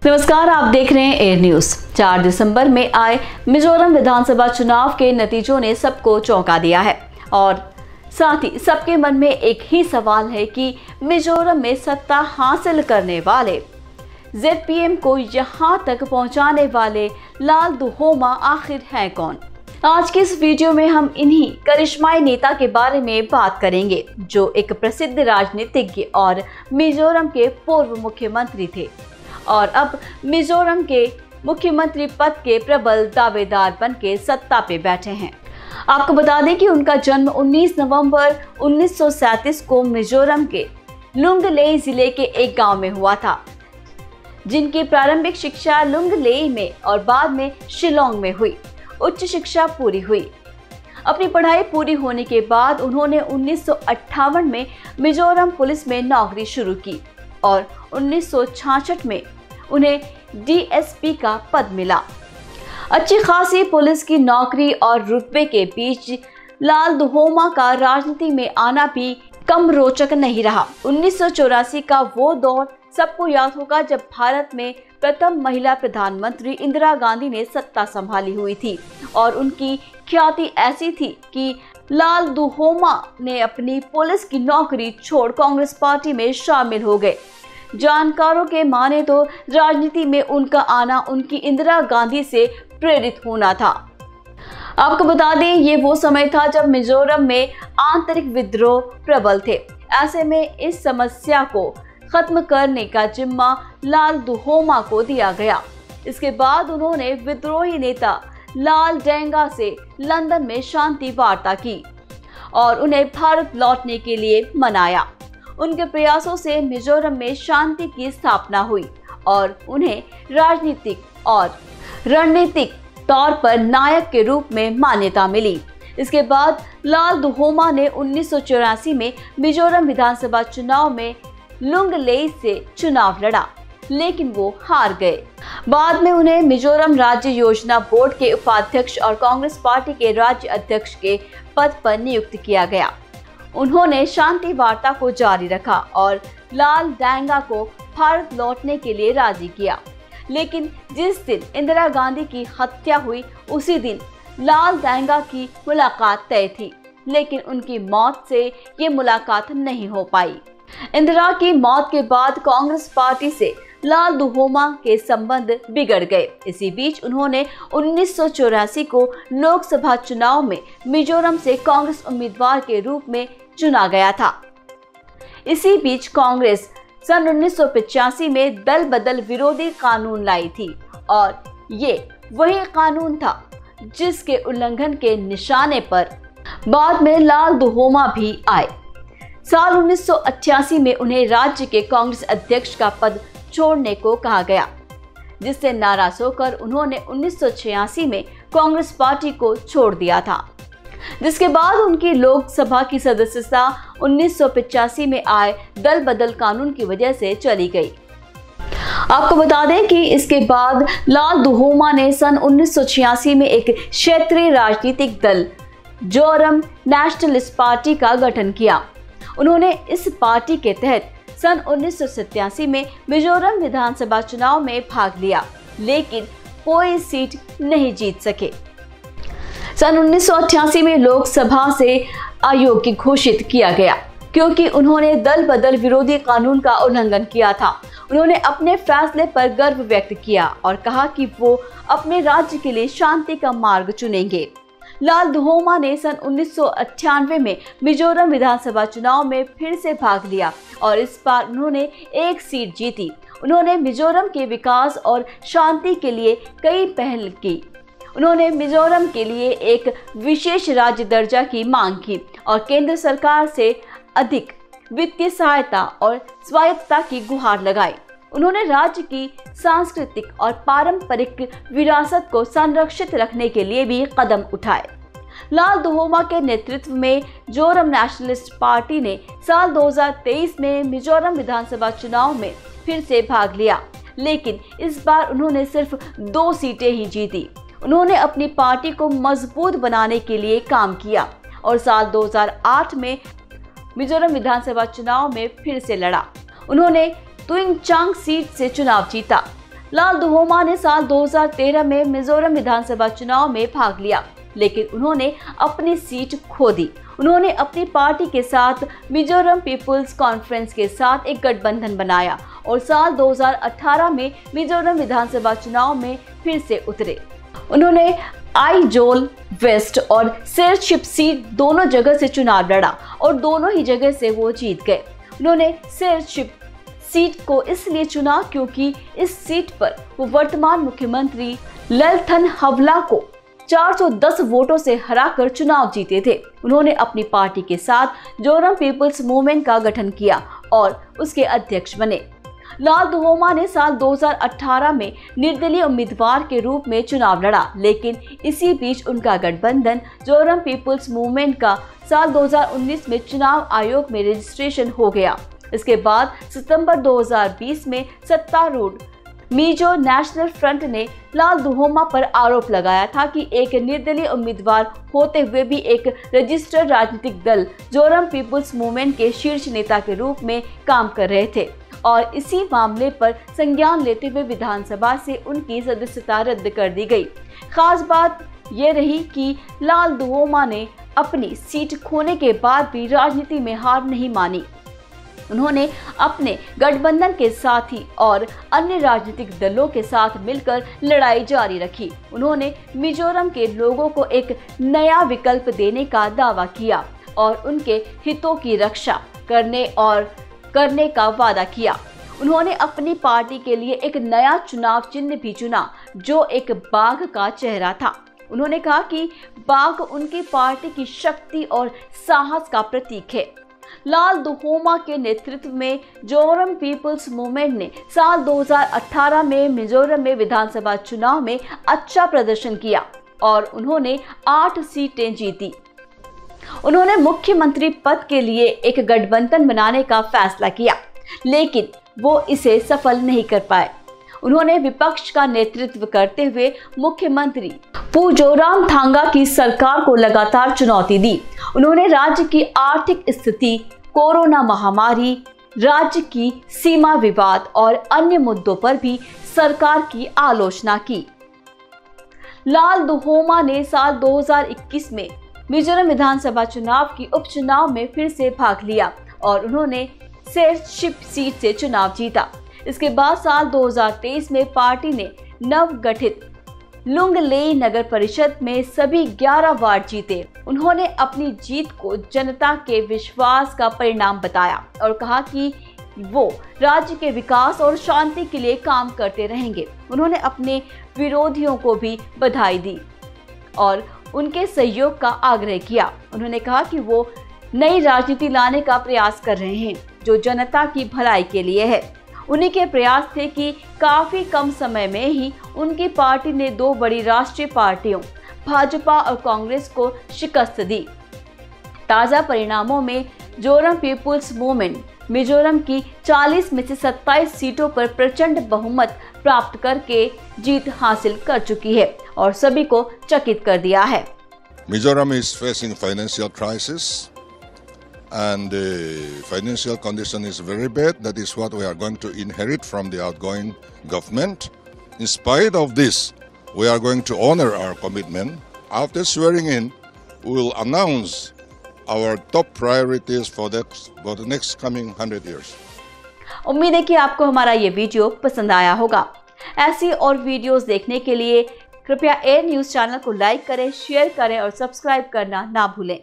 नमस्कार, आप देख रहे हैं एयर न्यूज। 4 दिसंबर में आए मिजोरम विधानसभा चुनाव के नतीजों ने सबको चौंका दिया है और साथ ही सबके मन में एक ही सवाल है कि मिजोरम में सत्ता हासिल करने वाले जेडपीएम को यहां तक पहुंचाने वाले लाल दुहोमा आखिर हैं कौन। आज की इस वीडियो में हम इन्हीं करिश्माई नेता के बारे में बात करेंगे जो एक प्रसिद्ध राजनीतिज्ञ और मिजोरम के पूर्व मुख्यमंत्री थे और अब मिजोरम के मुख्यमंत्री पद के प्रबल दावेदार बन के सत्ता पे बैठे हैं। आपको बता दें कि उनका जन्म 19 नवंबर 1937 को मिजोरम के लुंगलेई जिले के एक गांव में हुआ था, जिनकी प्रारंभिक शिक्षा लुंगलेई में और बाद में शिलोंग में हुई। उच्च शिक्षा पूरी हुई। अपनी पढ़ाई पूरी होने के बाद उन्होंने 1958 में मिजोरम पुलिस में नौकरी शुरू की और 1966 में उन्हें डीएसपी का पद मिला। अच्छी खासी पुलिस की नौकरी और रुतबे के बीच लाल दुहोमा का राजनीति में आना भी कम रोचक नहीं रहा। 1984 का वो दौर सबको याद होगा जब भारत में प्रथम महिला प्रधानमंत्री इंदिरा गांधी ने सत्ता संभाली हुई थी और उनकी ख्याति ऐसी थी कि लाल दुहोमा ने अपनी पुलिस की नौकरी छोड़ कांग्रेस पार्टी में शामिल हो गए। जानकारों के माने तो राजनीति में उनका आना उनकी इंदिरा गांधी से प्रेरित होना था। आपको बता दें, ये वो समय था जब मिजोरम में आंतरिक विद्रोह प्रबल थे। ऐसे में इस समस्या को खत्म करने का जिम्मा लाल दुहोमा को दिया गया। इसके बाद उन्होंने विद्रोही नेता लाल डेंगा से लंदन में शांति वार्ता की और उन्हें भारत लौटने के लिए मनाया। उनके प्रयासों से मिजोरम में शांति की स्थापना हुई और उन्हें राजनीतिक और रणनीतिक तौर पर नायक के रूप में मान्यता मिली। इसके बाद लाल दुहोमा ने 1984 में मिजोरम विधानसभा चुनाव में लुंगलेई से चुनाव लड़ा, लेकिन वो हार गए। बाद में उन्हें मिजोरम राज्य योजना बोर्ड के उपाध्यक्ष और कांग्रेस पार्टी के राज्य अध्यक्ष के पद पर नियुक्त किया गया। उन्होंने शांति वार्ता को जारी रखा और लाल डेंगा को भारत लौटने के लिए राजी किया, लेकिन जिस दिन इंदिरा गांधी की हत्या हुई उसी दिन लाल डेंगा की मुलाकात तय थी, लेकिन उनकी मौत से ये मुलाकात नहीं हो पाई। इंदिरा की मौत के बाद कांग्रेस पार्टी से लाल दुहोमा के संबंध बिगड़ गए। इसी बीच उन्होंने 1984 को लोकसभा चुनाव में मिजोरम से कांग्रेस उम्मीदवार के रूप में चुना गया था। इसी बीच कांग्रेस सन 1985 में दल बदल विरोधी कानून लाई थी और ये वही कानून था जिसके उल्लंघन के निशाने पर बाद में लाल दुहोमा भी आए। साल 1988 में उन्हें राज्य के कांग्रेस अध्यक्ष का पद छोड़ने को कहा गया, जिससे नाराज होकर उन्होंने 1986 में कांग्रेस पार्टी को छोड़ दिया था, जिसके बाद उनकी लोकसभा की सदस्यता 1985 में आए दल बदल कानून की वजह से चली गई। आपको बता दें कि इसके बाद लाल दुहोमा ने सन 1986 में एक क्षेत्रीय राजनीतिक दल जोरम नेशनलिस्ट पार्टी का गठन किया। उन्होंने इस पार्टी के तहत सन 1987 में मिजोरम विधानसभा चुनाव में भाग लिया, लेकिन कोई सीट नहीं जीत सके। सन 1988 में लोकसभा से अयोग्य घोषित किया गया क्योंकि उन्होंने दल बदल विरोधी कानून का उल्लंघन किया था। उन्होंने अपने फैसले पर गर्व व्यक्त किया और कहा कि वो अपने राज्य के लिए शांति का मार्ग चुनेंगे। लाल दुहोमा ने सन 1998 में मिजोरम विधानसभा चुनाव में फिर से भाग लिया और इस बार उन्होंने एक सीट जीती। उन्होंने मिजोरम के विकास और शांति के लिए कई पहल की। उन्होंने मिजोरम के लिए एक विशेष राज्य दर्जा की मांग की और केंद्र सरकार से अधिक वित्तीय सहायता और स्वायत्तता की गुहार लगाई। उन्होंने राज्य की सांस्कृतिक और पारंपरिक विरासत को संरक्षित रखने के लिए भी कदम उठाए। लाल दुहोमा के नेतृत्व में जोरम नेशनलिस्ट पार्टी ने साल 2023 में मिजोरम विधानसभा चुनाव में फिर से भाग लिया, लेकिन इस बार उन्होंने सिर्फ 2 सीटें ही जीती। उन्होंने अपनी पार्टी को मजबूत बनाने के लिए काम किया और साल 2008 में मिजोरम विधानसभा चुनाव में फिर से लड़ा। उन्होंने तुइंगचांग सीट से चुनाव जीता। लाल दुहोमा ने साल 2013 में मिजोरम विधानसभा चुनाव में भाग लिया, लेकिन उन्होंने अपनी सीट खो दी। उन्होंने अपनी पार्टी के साथ मिजोरम पीपुल्स कॉन्फ्रेंस के साथ एक गठबंधन बनाया और साल 2018 में मिजोरम विधानसभा चुनाव में फिर से उतरे। उन्होंने आइजोल वेस्ट और सेरशिप सीट दोनों जगह से चुनाव लड़ा और दोनों ही जगह से वो जीत गए। उन्होंने सेरशिप सीट को इसलिए चुना क्योंकि इस सीट पर वो वर्तमान मुख्यमंत्री ललथनहवला को 410 वोटों से हराकर चुनाव जीते थे। उन्होंने अपनी पार्टी के साथ जोरम पीपुल्स मूवमेंट का गठन किया और उसके अध्यक्ष बने। लाल दुहोमा ने साल 2018 में निर्दलीय उम्मीदवार के रूप में चुनाव लड़ा, लेकिन इसी बीच उनका गठबंधन जोरम पीपुल्स मूवमेंट का साल 2019 में चुनाव आयोग में रजिस्ट्रेशन हो गया। इसके बाद सितंबर 2020 में सत्तारूढ़ मिजो नेशनल फ्रंट ने लाल दुहोमा पर आरोप लगाया था कि एक निर्दलीय उम्मीदवार होते हुए भी एक रजिस्टर्ड राजनीतिक दल जोरम पीपुल्स मूवमेंट के शीर्ष नेता के रूप में काम कर रहे थे और इसी मामले पर संज्ञान लेते हुए विधानसभा से उनकी सदस्यता रद्द कर दी गई। खास बात यह रही कि लाल दुहोमा ने अपनी सीट खोने के बाद भी राजनीति में हार नहीं मानी। उन्होंने अपने गठबंधन के साथी और अन्य राजनीतिक दलों के साथ मिलकर लड़ाई जारी रखी। उन्होंने मिजोरम के लोगों को एक नया विकल्प देने का दावा किया और उनके हितों की रक्षा करने का वादा किया। उन्होंने अपनी पार्टी के लिए एक नया चुनाव चिन्ह भी चुना जो एक बाघ का चेहरा था। उन्होंने कहा कि बाघ उनकी पार्टी की शक्ति और साहस का प्रतीक है। लाल दुहोमा के नेतृत्व में जोरम पीपुल्स मूवमेंट ने साल 2018 में मिजोरम में विधानसभा चुनाव में अच्छा प्रदर्शन किया और उन्होंने 8 सीटें जीती। उन्होंने मुख्यमंत्री पद के लिए एक गठबंधन बनाने का फैसला किया, लेकिन वो इसे सफल नहीं कर पाए। उन्होंने विपक्ष का नेतृत्व करते हुए मुख्यमंत्री पुजोरामथांगा की सरकार को लगातार चुनौती दी। उन्होंने राज्य की आर्थिक स्थिति, कोरोना महामारी, राज्य की सीमा विवाद और अन्य मुद्दों पर भी सरकार की आलोचना की। लाल दुहोमा ने साल 2021 में मिजोरम विधानसभा चुनाव की उपचुनाव में फिर से भाग लिया और उन्होंने सेरशिप सीट से चुनाव जीता। इसके बाद साल 2023 में पार्टी ने नवगठित लुंगलेई नगर परिषद में सभी 11 वार्ड जीते। उन्होंने अपनी जीत को जनता के विश्वास का परिणाम बताया और कहा कि वो राज्य के विकास और शांति के लिए काम करते रहेंगे। उन्होंने अपने विरोधियों को भी बधाई दी और उनके सहयोग का आग्रह किया। उन्होंने कहा कि वो नई राजनीति लाने का प्रयास कर रहे हैं जो जनता की भलाई के लिए है। उन्हीं के प्रयास थे कि काफी कम समय में ही उनकी पार्टी ने 2 बड़ी राष्ट्रीय पार्टियों भाजपा और कांग्रेस को शिकस्त दी। ताजा परिणामों में जोरम पीपुल्स मूवमेंट मिजोरम की 40 में से 27 सीटों पर प्रचंड बहुमत प्राप्त करके जीत हासिल कर चुकी है और सभी को चकित कर दिया है। Mizoram is facing financial crisis and the financial condition is very bad. That is what we are going to inherit from the outgoing government. In spite of this, we are going to honor our commitment. After swearing in, we will announce our top priorities for the next coming 100 years. उम्मीद है कि आपको हमारा ये video पसंद आया होगा। ऐसी और वीडियोस देखने के लिए कृपया एयर न्यूज़ चैनल को लाइक करें, शेयर करें और सब्सक्राइब करना ना भूलें।